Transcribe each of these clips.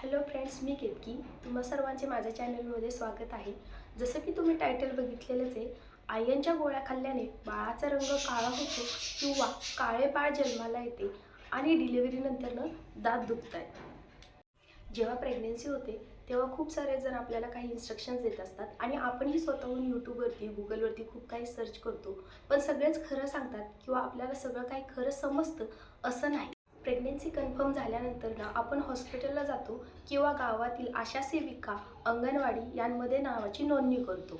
Hello friends, मी केतकी. तुम्हा सर्वांचे माझ्या चॅनलमध्ये स्वागत आहे. जसं की तुम्ही टायटल बघितलेलंच आहे, आयर्नच्या गोळ्या खाल्ल्याने बाळाचा रंग काळा होतो किंवा काळे बाळ जन्माला येते आणि डिलिव्हरीनंतरनं दात दुखतात. जेव्हा प्रेग्नन्सी होते तेव्हा खूप सारे जण आपल्याला काही इन्स्ट्रक्शन्स देत असतात आणि आपणही स्वतःहून यूट्यूबवरती गुगलवरती खूप काही सर्च करतो, पण सगळेच खरं सांगतात किंवा आपल्याला सगळं काही खरं समजतं असं नाही. प्रेग्नेन्सी कन्फर्म झाल्यानंतर ना आपण हॉस्पिटलला जातो किंवा गावातील आशा सेविका, अंगणवाडी यांमध्ये नावाची नोंदणी करतो.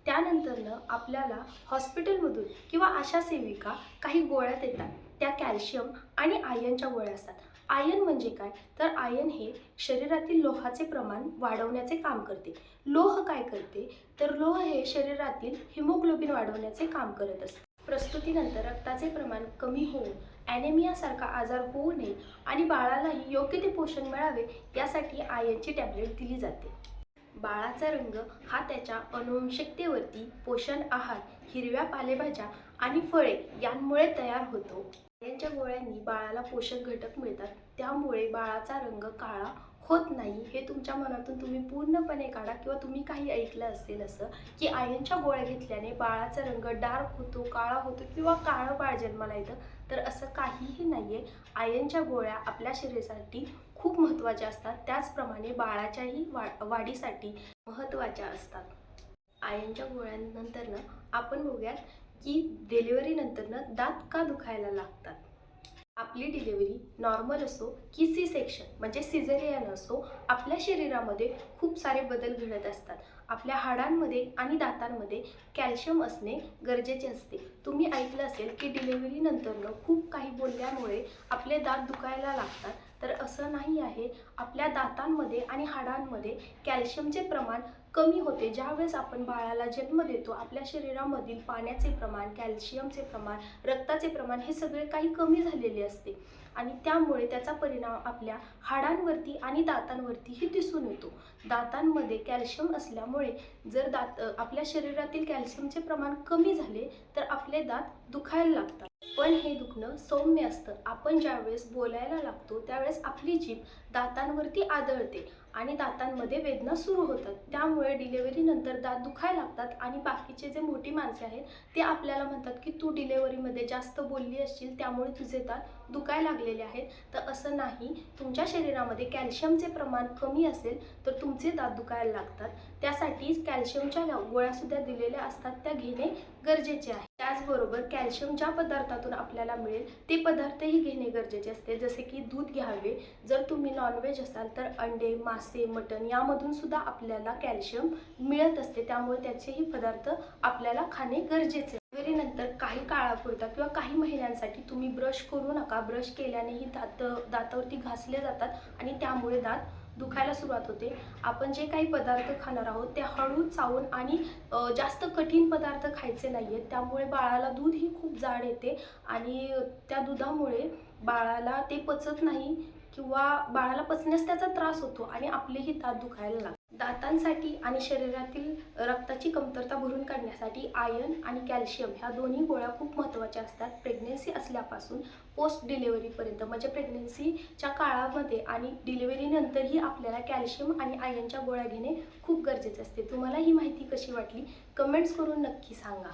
त्यानंतरनं आपल्याला हॉस्पिटलमधून किंवा आशा सेविका काही गोळ्या देतात. त्या कॅल्शियम आणि आयर्नच्या गोळ्या असतात. आयर्न म्हणजे काय, तर आयर्न हे शरीरातील लोहाचे प्रमाण वाढवण्याचे काम करते. लोह काय करते, तर लोह हे शरीरातील हिमोग्लोबिन वाढवण्याचे काम करत असते. प्रसूतीनंतर रक्ताचे प्रमाण कमी होऊन ॲनेमियासारखा आजार होऊ नये आणि बाळालाही योग्य ते पोषण मिळावे यासाठी आयर्नची टॅब्लेट दिली जाते. बाळाचा रंग हा त्याच्या अनुवंशिकतेवरती पोषण आहार, हिरव्या पालेभाज्या आणि फळे यांमुळे तयार होतो. आयर्नच्या गोळ्यांनी बाळाला पोषक घटक मिळतात, त्यामुळे बाळाचा रंग काळा होत नाही. हे तुमच्या मनातून तुम्ही पूर्णपणे काढा. किंवा तुम्ही काही ऐकलं असेल असं की आयर्नच्या गोळ्या घेतल्याने बाळाचा रंग डार्क होतो, काळा होतो किंवा काळं बाळ जन्माला येतं, तर असं काहीही नाही आहे. आयर्नच्या गोळ्या आपल्या शरीरासाठी खूप महत्त्वाच्या असतात, त्याचप्रमाणे बाळाच्याही वाढीसाठी महत्त्वाच्या असतात. आयर्नच्या गोळ्यांनंतरनं आपण बघूयात की डिलिव्हरीनंतरनं दात का दुखायला लागतात. आपली डिलिव्हरी नॉर्मल असो की सी सेक्शन म्हणजे सिझेरियन असो, आपल्या शरीरामध्ये खूप सारे बदल घडत असतात. आपल्या हाडांमध्ये आणि दातांमध्ये कॅल्शियम असणे गरजेचे असते. तुम्ही ऐकलं असेल की डिलिव्हरीनंतरनं खूप काही बोलल्यामुळे आपले दात दुखायला लागतात, तर असं नाही आहे. आपल्या दातांमध्ये आणि हाडांमध्ये कॅल्शियमचे प्रमाण कमी होते. ज्यावेळेस आपण बाळाला जन्म देतो, आपल्या शरीरामधील पाण्याचे प्रमाण, कॅल्शियमचे प्रमाण, रक्ताचे प्रमाण हे सगळे काही कमी झालेले असते आणि त्यामुळे त्याचा परिणाम आपल्या हाडांवरती आणि दातांवरतीही दिसून येतो. दातांमध्ये कॅल्शियम असल्यामुळे जर आपल्या शरीरातील कॅल्शियमचे प्रमाण कमी झाले तर आपले दात दुखायला लागतात. पण हे दुखणं सौम्य असतं. आपण ज्यावेळेस बोलायला लागतो त्यावेळेस आपली जीभ दातांवरती आदळते आणि दातांमध्ये वेदना सुरू होतात. त्यामुळे डिलिव्हरीनंतर दात दुखायला लागतात आणि बाकीचे जे मोठी माणसे आहेत ते आपल्याला म्हणतात की तू डिलिव्हरीमध्ये जास्त बोलली असशील, त्यामुळे तुझे दात दुखायला लागलेले आहेत. तर असं नाही. तुमच्या शरीरामध्ये कॅल्शियमचे प्रमाण कमी असेल तर तुमचे दात दुखायला लागतात. त्यासाठी कॅल्शियमच्या गोळ्यासुद्धा दिलेल्या असतात, त्या घेणे गरजेचे आहे. त्याचबरोबर कॅल्शियम ज्या पदार्थातून आपल्याला मिळेल ते पदार्थही घेणे गरजेचे असते, जसे की दूध घ्यावे. जर तुम्ही नॉनव्हेज असाल तर अंडे, मासे, मटण यामधून सुद्धा आपल्याला कॅल्शियम मिळत असते, त्यामुळे त्याचेही पदार्थ आपल्याला खाणे गरजेचे. डिलिव्हरीनंतर काही काळापुरता किंवा काही महिन्यांसाठी तुम्ही ब्रश करू नका. ब्रश केल्यानेही दातावरती घासले जातात आणि त्यामुळे दात दुखायला सुरुवात होते. आपण जे काही पदार्थ खाणार आहोत ते हळू चावून आणि जास्त कठीण पदार्थ खायचे नाही आहेत. त्यामुळे बाळाला दूधही खूप जाड येते आणि त्या दुधामुळे बाळाला ते पचत नाही किंवा बाळाला पचण्यास त्याचा त्रास होतो आणि आपलेही दात दुखायला लागतात. दातांसाठी आणि शरीरातील रक्ताची कमतरता भरून काढण्यासाठी आयर्न आणि कॅल्शियम ह्या दोन्ही गोळ्या खूप महत्त्वाच्या असतात. प्रेग्नेन्सी असल्यापासून पोस्ट डिलिव्हरीपर्यंत म्हणजे प्रेग्नेन्सीच्या काळामध्ये आणि डिलिव्हरीनंतरही आपल्याला कॅल्शियम आणि आयर्नच्या गोळ्या घेणे खूप गरजेचे असते. तुम्हाला ही माहिती कशी वाटली कमेंट्स करून नक्की सांगा.